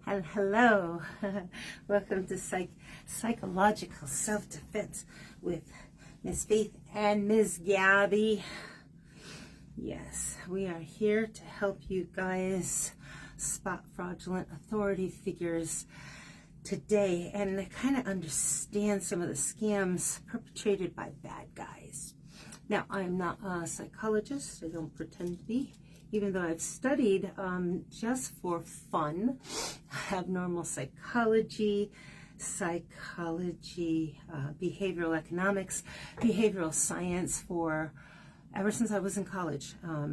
And hello, welcome to Psychological Self-Defense with Miss Faith and Ms. Gabby. Yes, we are here to help you guys spot fraudulent authority figures today and kind of understand some of the scams perpetrated by bad guys. Now, I'm not a psychologist. I don't pretend to be, even though I've studied just for fun abnormal psychology, behavioral economics, behavioral science for ever since I was in college, a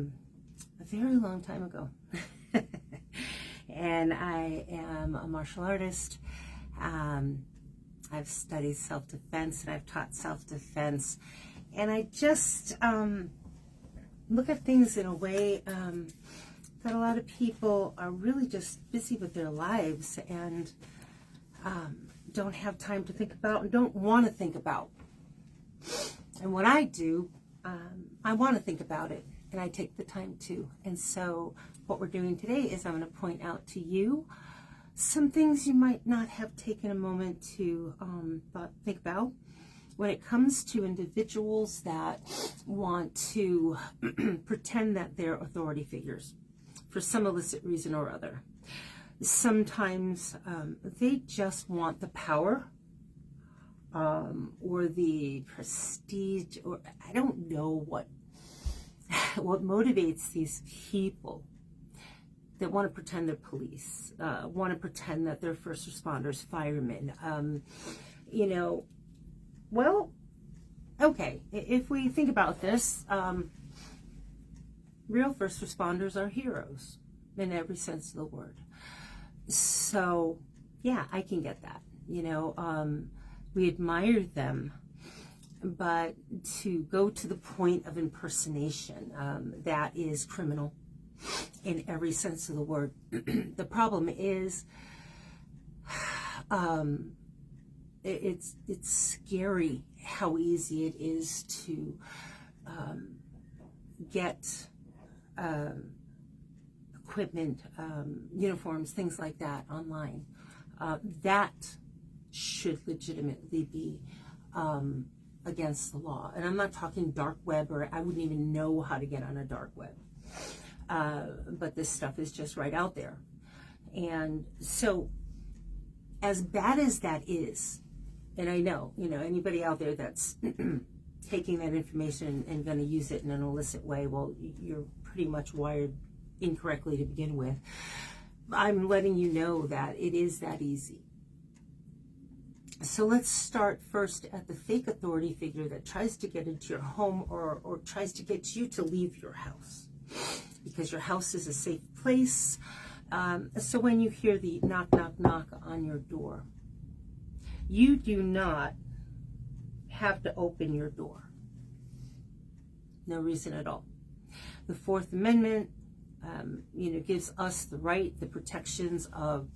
very long time ago. And I am a martial artist. I've studied self-defense and I've taught self-defense. And I just look at things in a way that a lot of people are really just busy with their lives and don't have time to think about and don't want to think about. And what I do, I want to think about it, and I take the time to. And so what we're doing today is I'm going to point out to you some things you might not have taken a moment to think about when it comes to individuals that want to pretend that they're authority figures for some illicit reason or other. Sometimes they just want the power or the prestige, or I don't know what motivates these people that want to pretend they're police, want to pretend that they're first responders, firemen, well, okay, if we think about this, real first responders are heroes in every sense of the word. So, yeah, I can get that. We admire them, but to go to the point of impersonation, that is criminal in every sense of the word. The problem is, it's scary how easy it is to get equipment, uniforms, things like that online. That should legitimately be against the law. And I'm not talking dark web, or I wouldn't even know how to get on a dark web. But this stuff is just right out there. And so, as bad as that is, and I know, anybody out there that's taking that information and going to use it in an illicit way, well, you're pretty much wired incorrectly to begin with. I'm letting you know that it is that easy. So let's start first at the fake authority figure that tries to get into your home or tries to get you to leave your house, because your house is a safe place. So when you hear the knock, knock, knock on your door, you do not have to open your door. No reason at all. The Fourth Amendment, gives us the right, the protections of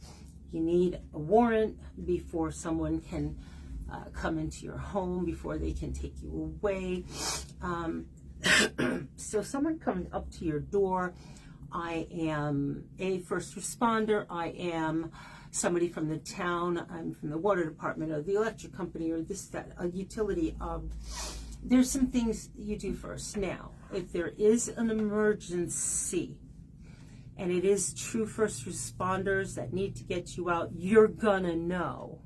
you need a warrant before someone can come into your home, before they can take you away. So someone comes up to your door. I am a first responder. I am somebody from the town. I'm from the water department or the electric company or this, that, a utility. There's some things you do first. Now, if there is an emergency and it is true first responders that need to get you out, you're gonna know.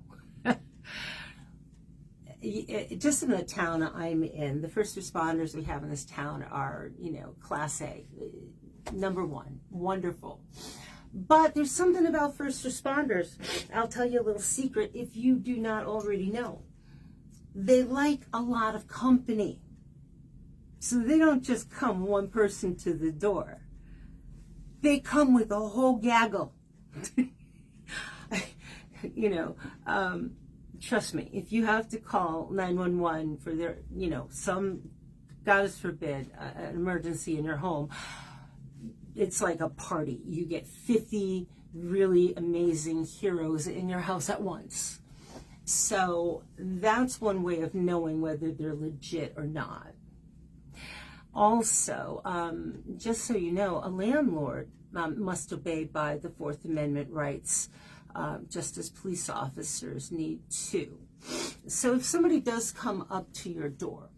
Just in the town I'm in, the first responders we have in this town are, Class A, number one, wonderful. But there's something about first responders. I'll tell you a little secret if you do not already know. They like a lot of company. So they don't just come one person to the door. They come with a whole gaggle. Trust me, if you have to call 911 for their, some, God forbid, an emergency in your home, it's like a party. You get 50 really amazing heroes in your house at once. So that's one way of knowing whether they're legit or not. Also, just so you know, a landlord must obey by the Fourth Amendment rights just as police officers need to. So if somebody does come up to your door,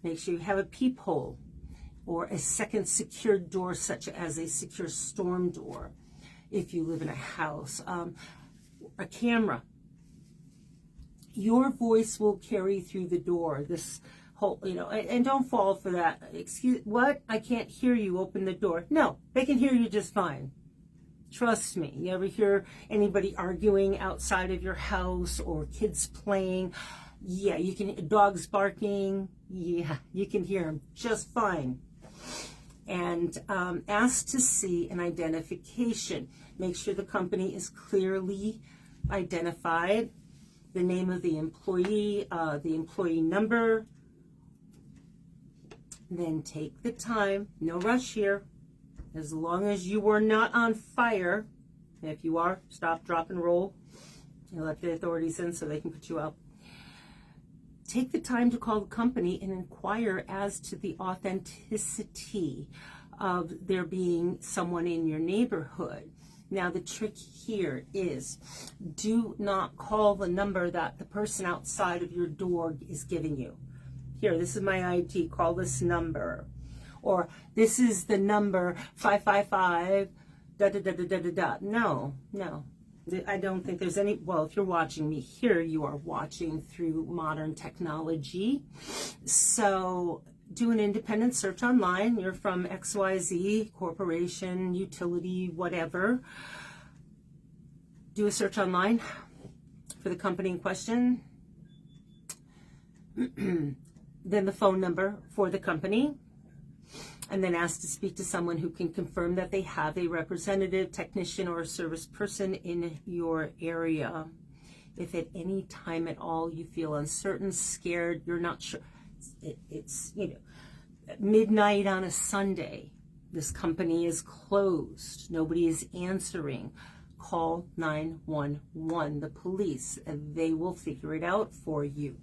make sure you have a peephole or a second secured door, such as a secure storm door if you live in a house, a camera. Your voice will carry through the door. This whole, and don't fall for that. Excuse, what? I can't hear you. Open the door. No, they can hear you just fine. Trust me. You ever hear anybody arguing outside of your house or kids playing? Yeah, you can. Dogs barking. Yeah, you can hear them just fine. And ask to see an identification. Make sure the company is clearly identified. The name of the employee number. Then take the time. No rush here. As long as you are not on fire. If you are, stop, drop, and roll. And let the authorities in so they can put you out. Take the time to call the company and inquire as to the authenticity of there being someone in your neighborhood. Now, the trick here is do not call the number that the person outside of your door is giving you. Here, this is my ID, call this number. Or this is the number 555, da-da-da-da-da-da-da. No. I don't think there's any, well, if you're watching me here, you are watching through modern technology. So do an independent search online. You're from XYZ, corporation, utility, whatever. Do a search online for the company in question. Then the phone number for the company. And then ask to speak to someone who can confirm that they have a representative, technician, or a service person in your area. If at any time at all you feel uncertain, scared, you're not sure, it's midnight on a Sunday, this company is closed, nobody is answering, call 911, the police, and they will figure it out for you.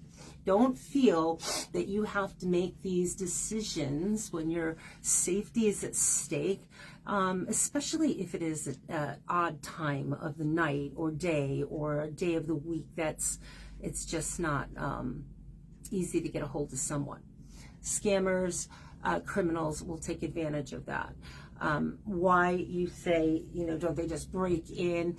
Don't feel that you have to make these decisions when your safety is at stake, especially if it is an odd time of the night or day or a day of the week. It's just not easy to get a hold of someone. Scammers, criminals will take advantage of that. Why you say, don't they just break in?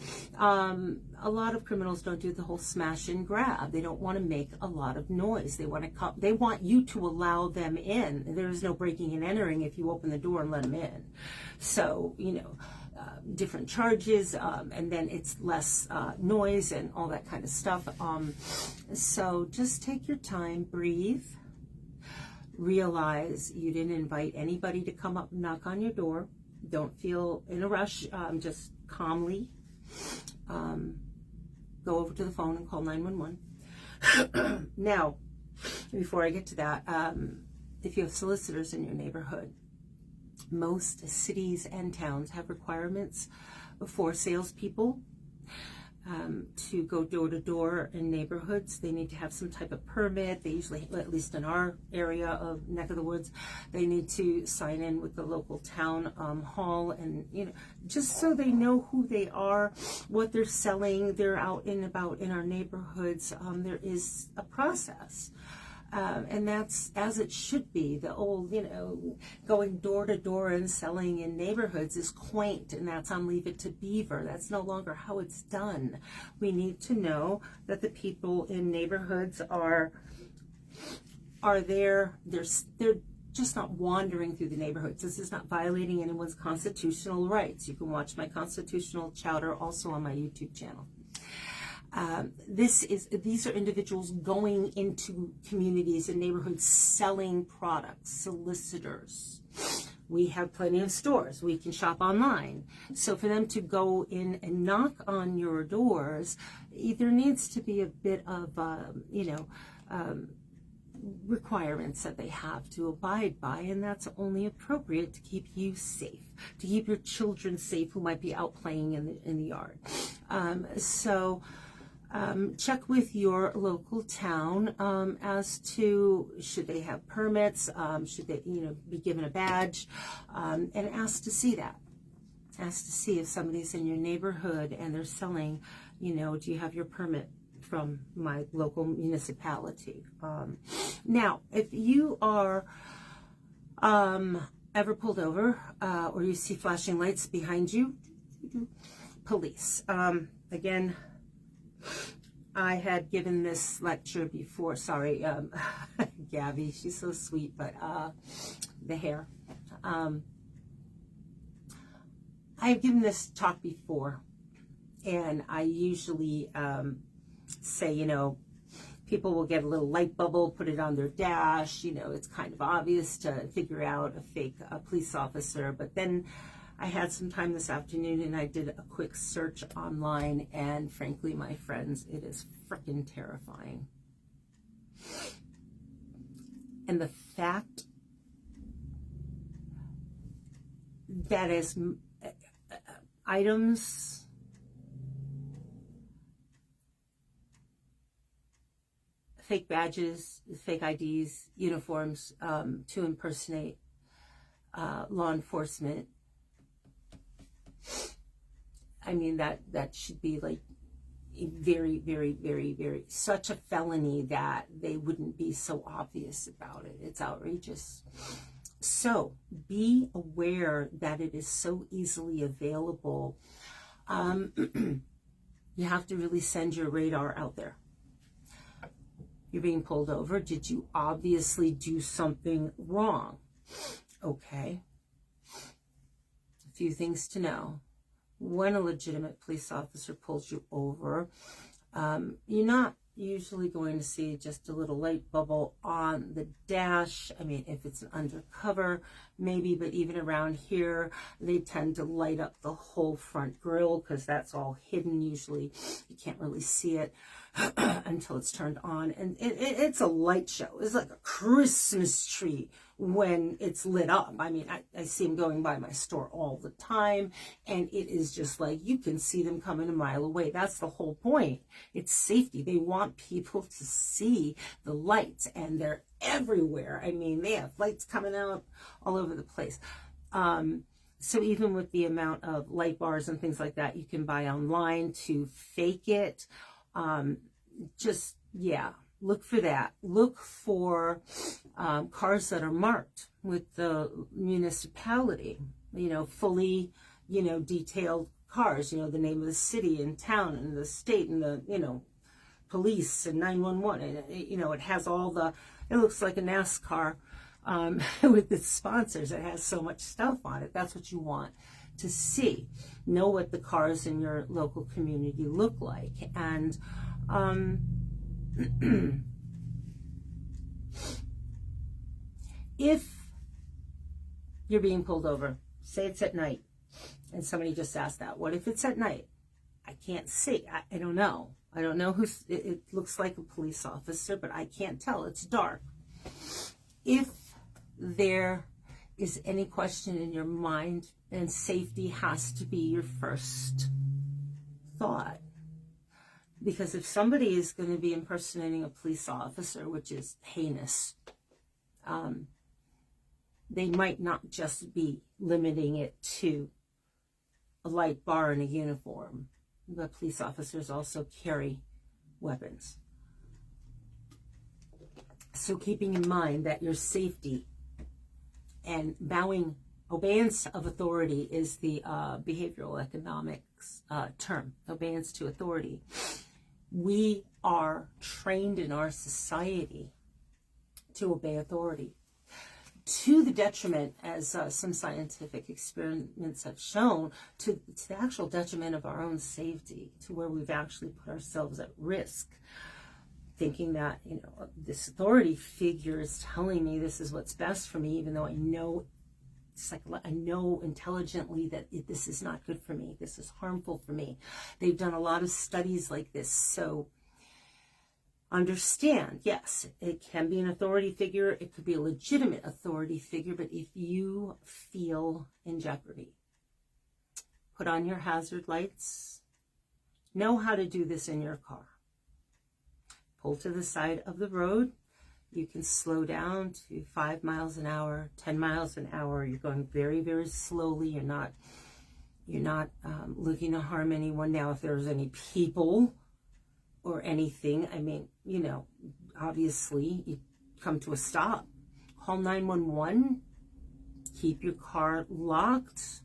A lot of criminals don't do the whole smash and grab. They don't want to make a lot of noise. They want you to allow them in. There is no breaking and entering if you open the door and let them in. So, different charges, and then it's less noise and all that kind of stuff. So just take your time, breathe. Realize you didn't invite anybody to come up and knock on your door. Don't feel in a rush. Just calmly go over to the phone and call 911. Now, before I get to that, if you have solicitors in your neighborhood, most cities and towns have requirements for salespeople to go door to door in neighborhoods. They need to have some type of permit. They usually, at least in our area of neck of the woods, they need to sign in with the local town hall, and just so they know who they are, what they're selling. They're out and about in our neighborhoods. There is a process. And that's as it should be. The old, going door to door and selling in neighborhoods is quaint, and that's on Leave It to Beaver. That's no longer how it's done. We need to know that the people in neighborhoods are there. They're just not wandering through the neighborhoods. This is not violating anyone's constitutional rights. You can watch my constitutional chowder also on my YouTube channel. These are individuals going into communities and neighborhoods selling products, solicitors. We have plenty of stores. We can shop online. So for them to go in and knock on your doors, there needs to be a bit of, requirements that they have to abide by, and that's only appropriate to keep you safe, to keep your children safe who might be out playing in the yard. Check with your local town as to should they have permits, should they be given a badge, and ask to see that. ask to see if somebody's in your neighborhood and they're selling, you know, do you have your permit from my local municipality? Now, if you are ever pulled over or you see flashing lights behind you, police. Again, I had given this lecture before. Sorry, Gabby, she's so sweet, but the hair. I've given this talk before, and I usually say, you know, people will get a little light bubble, put it on their dash. You know, it's kind of obvious to figure out a fake police officer. But then I had some time this afternoon and I did a quick search online, and frankly, my friends, it is freaking terrifying. And the fact that as items fake badges, fake IDs, uniforms to impersonate law enforcement. I mean, that should be like very, very, very, very, such a felony that they wouldn't be so obvious about it. It's outrageous. So be aware that it is so easily available. You have to really send your radar out there. You're being pulled over. Did you obviously do something wrong? Okay. A few things to know. When a legitimate police officer pulls you over, you're not usually going to see just a little light bubble on the dash. I mean, if it's an undercover, maybe, but even around here, they tend to light up the whole front grille because that's all hidden. Usually you can't really see it until it's turned on. And it's a light show. It's like a Christmas tree when it's lit up. I mean, I see them going by my store all the time, and it is just like you can see them coming a mile away. That's the whole point. It's safety. They want people to see the lights, and they're everywhere. I mean, they have lights coming out all over the place. So even with the amount of light bars and things like that you can buy online to fake it, just, yeah, look for that. Look for cars that are marked with the municipality, you know, fully, you know, detailed cars, you know, the name of the city and town and the state and the, you know, police and 911. And, you know, it has all the, it looks like a NASCAR with its sponsors. It has so much stuff on it. That's what you want to see. Know what the cars in your local community look like. And if you're being pulled over, say it's at night, and somebody just asked that, what if it's at night? I can't see. I don't know. I don't know who's, it looks like a police officer, but I can't tell. It's dark. If there is any question in your mind, then safety has to be your first thought. Because if somebody is going to be impersonating a police officer, which is heinous, they might not just be limiting it to a light bar and a uniform. But police officers also carry weapons. So keeping in mind that your safety and obeyance of authority is the behavioral economics term, obeyance to authority. We are trained in our society to obey authority, to the detriment, as some scientific experiments have shown, to the actual detriment of our own safety, to where we've actually put ourselves at risk, thinking that, you know, this authority figure is telling me this is what's best for me, even though I know I know intelligently that this is not good for me. This is harmful for me. They've done a lot of studies like this. So understand, yes, it can be an authority figure. It could be a legitimate authority figure. But if you feel in jeopardy, put on your hazard lights. Know how to do this in your car. Pull to the side of the road. You can slow down to 5 miles an hour, 10 miles an hour. You're going very, very slowly. You're not, You're not looking to harm anyone. Now, if there's any people or anything, I mean, you know, obviously you come to a stop. Call 911. Keep your car locked.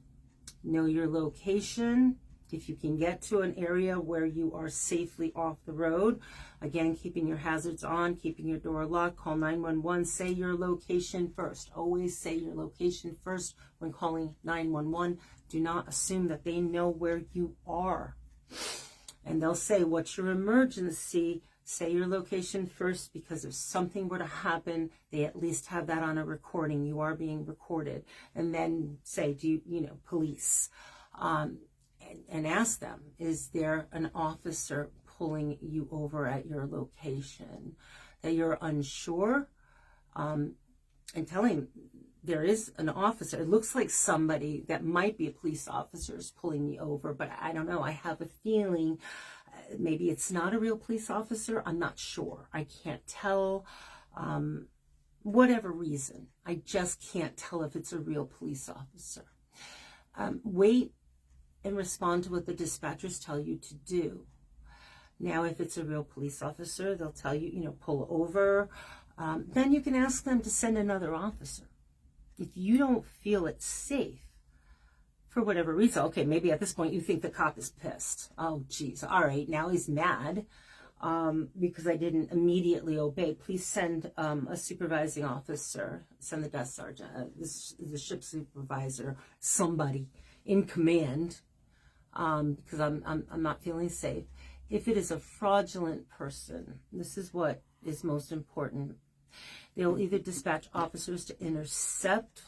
Know your location. If you can get to an area where you are safely off the road, again, keeping your hazards on, keeping your door locked, call 911. Say your location first. Always say your location first when calling 911. Do not assume that they know where you are. And they'll say, what's your emergency? Say your location first, because if something were to happen, they at least have that on a recording. You are being recorded. And then say, police. And ask them, is there an officer pulling you over at your location? That you're unsure, and tell him there is an officer. It looks like somebody that might be a police officer is pulling me over, but I don't know. I have a feeling maybe it's not a real police officer. I'm not sure. I can't tell. Whatever reason, I just can't tell if it's a real police officer. Wait and respond to what the dispatchers tell you to do. Now, if it's a real police officer, they'll tell you, pull over. Then you can ask them to send another officer. If you don't feel it's safe, for whatever reason, okay, maybe at this point you think the cop is pissed. Oh, geez, all right, now he's mad because I didn't immediately obey. Please send a supervising officer, send the desk sergeant, the ship supervisor, somebody in command, because I'm not feeling safe. If it is a fraudulent person, this is what is most important. They'll either dispatch officers to intercept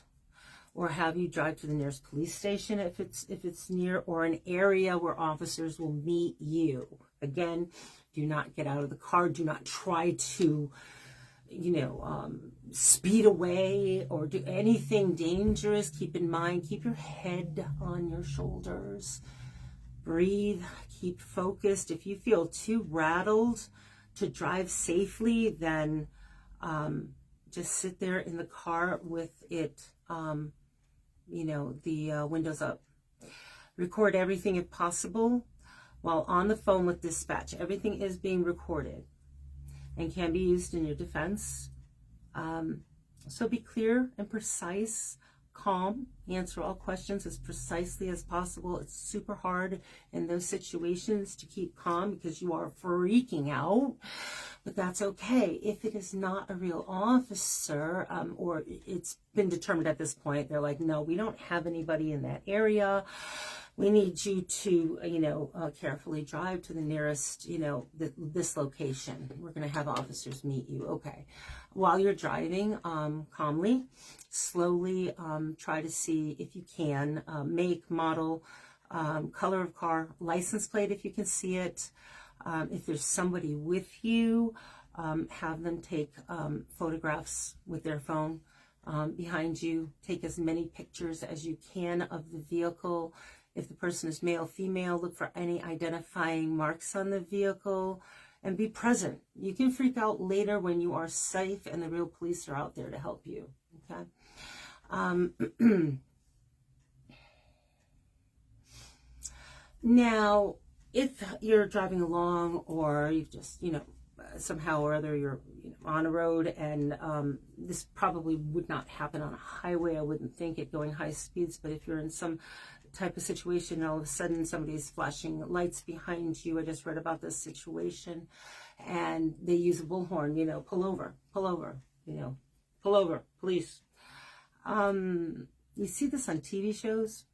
or have you drive to the nearest police station if it's near, or an area where officers will meet you. Again, do not get out of the car. Do not try to, speed away or do anything dangerous. Keep in mind, keep your head on your shoulders. Breathe, keep focused. If you feel too rattled to drive safely, then just sit there in the car with it, the windows up. Record everything if possible while on the phone with dispatch. Everything is being recorded and can be used in your defense. So be clear and precise, calm, answer all questions as precisely as possible. It's super hard in those situations to keep calm because you are freaking out, but that's okay. If it is not a real officer, or it's been determined at this point, they're like, no, we don't have anybody in that area. We need you to, carefully drive to the nearest, this location. We're going to have officers meet you. Okay. While you're driving, calmly, slowly, try to see if you can, make, model, color of car, license plate if you can see it. If there's somebody with you, have them take photographs with their phone behind you. Take as many pictures as you can of the vehicle. If the person is male, female, look for any identifying marks on the vehicle and be present. You can freak out later when you are safe and the real police are out there to help you. Okay. Now, if you're driving along or you've just, somehow or other you're on a road and this probably would not happen on a highway. I wouldn't think it going high speeds, but if you're in some type of situation, all of a sudden somebody's flashing lights behind you. I just read about this situation and they use a bullhorn, pull over, pull over, police. You see this on TV shows,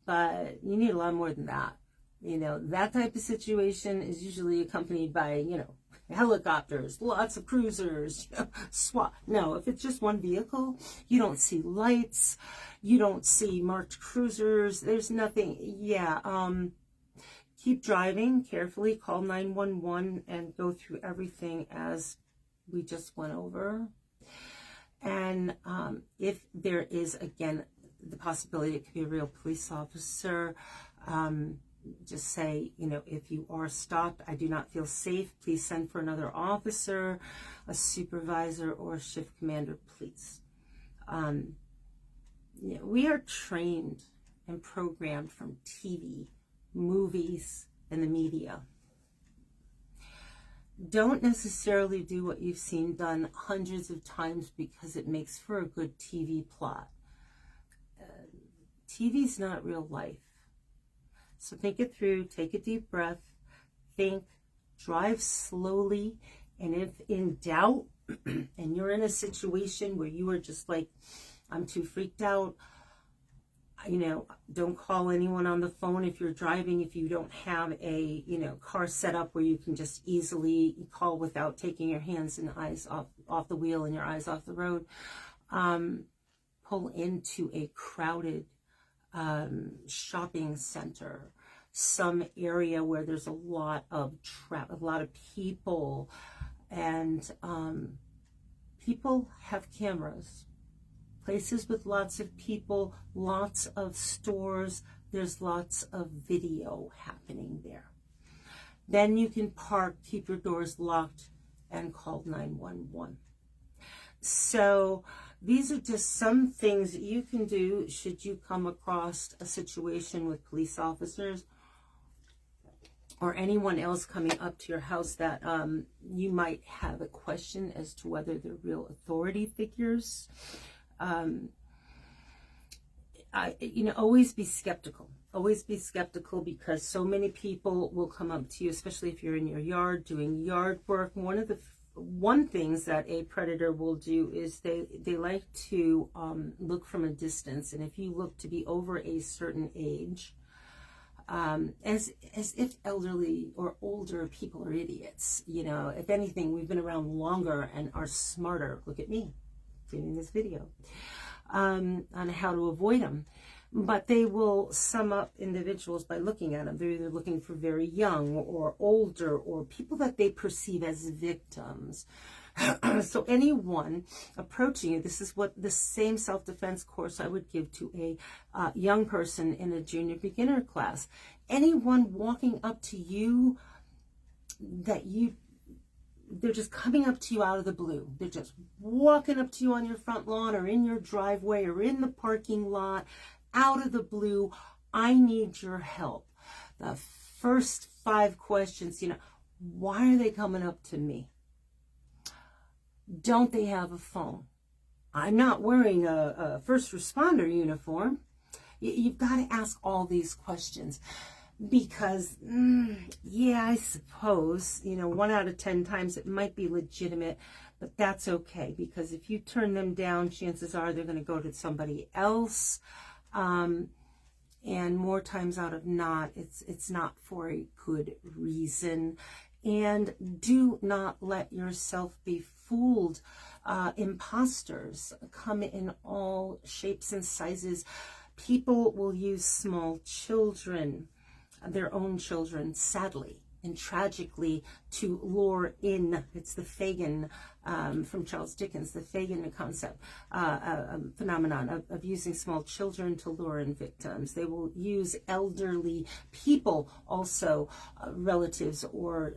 but you need a lot more than that. That type of situation is usually accompanied by, helicopters, lots of cruisers, SWAT. No, if it's just one vehicle, you don't see lights, you don't see marked cruisers, there's nothing. Yeah, keep driving carefully, call 911 and go through everything as we just went over. And if there is, again, the possibility it could be a real police officer, just say, if you are stopped, I do not feel safe, please send for another officer, a supervisor, or a shift commander, please. We are trained and programmed from TV, movies, and the media. Don't necessarily do what you've seen done hundreds of times because it makes for a good TV plot. TV's not real life. So think it through, take a deep breath, think, drive slowly, and if in doubt, and you're in a situation where you are just like, I'm too freaked out, don't call anyone on the phone if you're driving, if you don't have a, car set up where you can just easily call without taking your hands and eyes off the wheel and your eyes off the road. Pull into a crowded shopping center, some area where there's a lot of people, and people have cameras. Places with lots of people, lots of stores, there's lots of video happening there. Then you can park, keep your doors locked, and call 911. So these are just some things that you can do should you come across a situation with police officers or anyone else coming up to your house that you might have a question as to whether they're real authority figures. Always be skeptical. Always be skeptical, because so many people will come up to you, especially if you're in your yard doing yard work. One things that a predator will do is they like to look from a distance, and if you look to be over a certain age, as if elderly or older people are idiots. If anything, we've been around longer and are smarter. Look at me doing this video on how to avoid them. But they will sum up individuals by looking at them. They're either looking for very young or older, or people that they perceive as victims. So anyone approaching you, this is what the same self-defense course I would give to a young person in a junior beginner class. Anyone walking up to you they're just coming up to you out of the blue. They're just walking up to you on your front lawn or in your driveway or in the parking lot, out of the blue. I need your help. The first 5 questions, why are they coming up to me? Don't they have a phone? I'm not wearing a first responder uniform. You've got to ask all these questions. Because, I suppose, 1 out of 10 times it might be legitimate, but that's okay, because if you turn them down, chances are they're going to go to somebody else, and more times out of not, it's not for a good reason. And do not let yourself be fooled. Imposters come in all shapes and sizes. People will use small children, their own children, sadly and tragically, to lure in. It's the Fagin, from Charles Dickens, the Fagin concept, phenomenon of using small children to lure in victims. They will use elderly people, also relatives or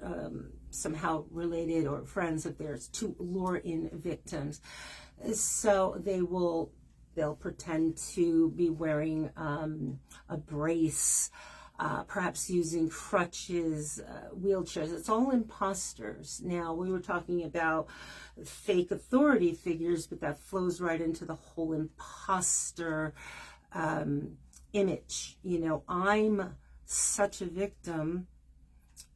somehow related or friends of theirs, to lure in victims. So they'll pretend to be wearing a brace, perhaps using crutches, wheelchairs. It's all imposters. Now, we were talking about fake authority figures, but that flows right into the whole imposter image. I'm such a victim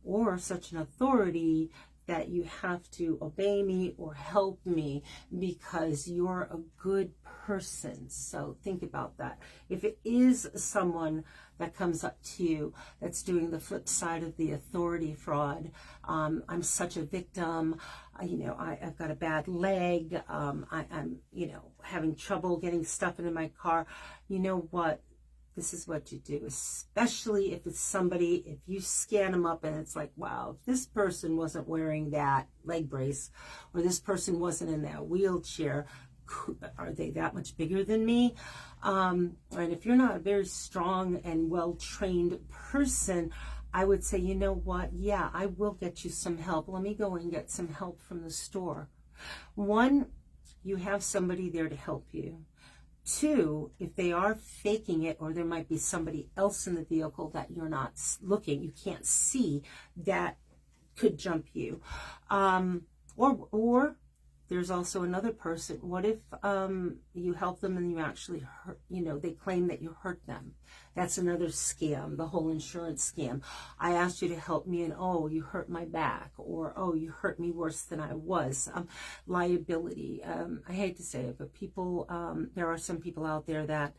or such an authority that you have to obey me or help me because you're a good person. So think about that. If it is someone that comes up to you that's doing the flip side of the authority fraud, I'm such a victim, I've got a bad leg, I'm having trouble getting stuff into my car, you know what? This is what you do, especially if it's somebody, if you scan them up and it's like, wow, if this person wasn't wearing that leg brace or this person wasn't in that wheelchair, are they that much bigger than me? And if you're not a very strong and well-trained person, I would say, you know what? Yeah, I will get you some help. Let me go and get some help from the store. 1, you have somebody there to help you. Two, if they are faking it, or there might be somebody else in the vehicle that you're not looking, you can't see, that could jump you. Or there's also another person. What if you help them and you actually hurt, they claim that you hurt them? That's another scam, the whole insurance scam. I asked you to help me and, oh, you hurt my back, or, oh, you hurt me worse than I was. Liability. I hate to say it, but people, there are some people out there that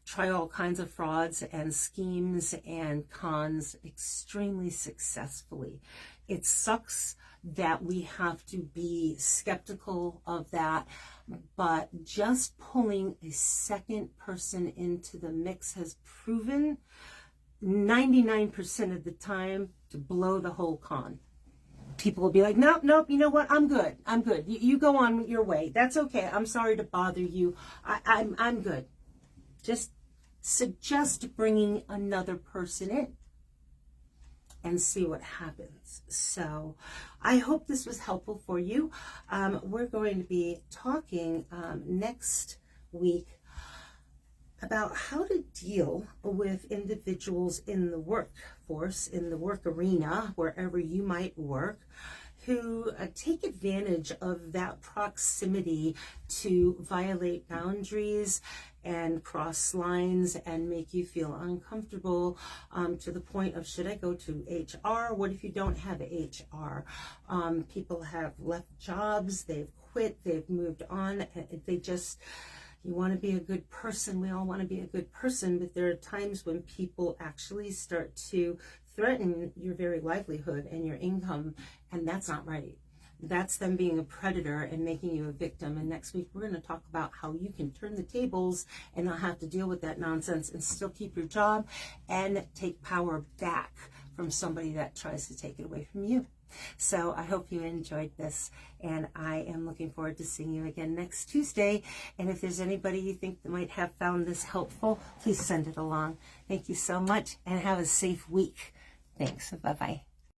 try all kinds of frauds and schemes and cons extremely successfully. It sucks that we have to be skeptical of that, but just pulling a second person into the mix has proven 99% of the time to blow the whole con. People will be like, nope, you know what, I'm good. You go on your way. That's okay. I'm sorry to bother you. I'm good. Just suggest bringing another person in and see what happens. So I hope this was helpful for you. We're going to be talking next week about how to deal with individuals in the workforce, in the work arena, wherever you might work, who take advantage of that proximity to violate boundaries and cross lines and make you feel uncomfortable, to the point of, should I go to HR? What if you don't have HR? People have left jobs, they've quit, they've moved on, you want to be a good person. We all want to be a good person, but there are times when people actually start to threaten your very livelihood and your income, and that's not right. That's them being a predator and making you a victim. And next week, we're going to talk about how you can turn the tables and not have to deal with that nonsense and still keep your job and take power back from somebody that tries to take it away from you. So I hope you enjoyed this, and I am looking forward to seeing you again next Tuesday. And if there's anybody you think that might have found this helpful, please send it along. Thank you so much, and have a safe week. Thanks. Bye-bye.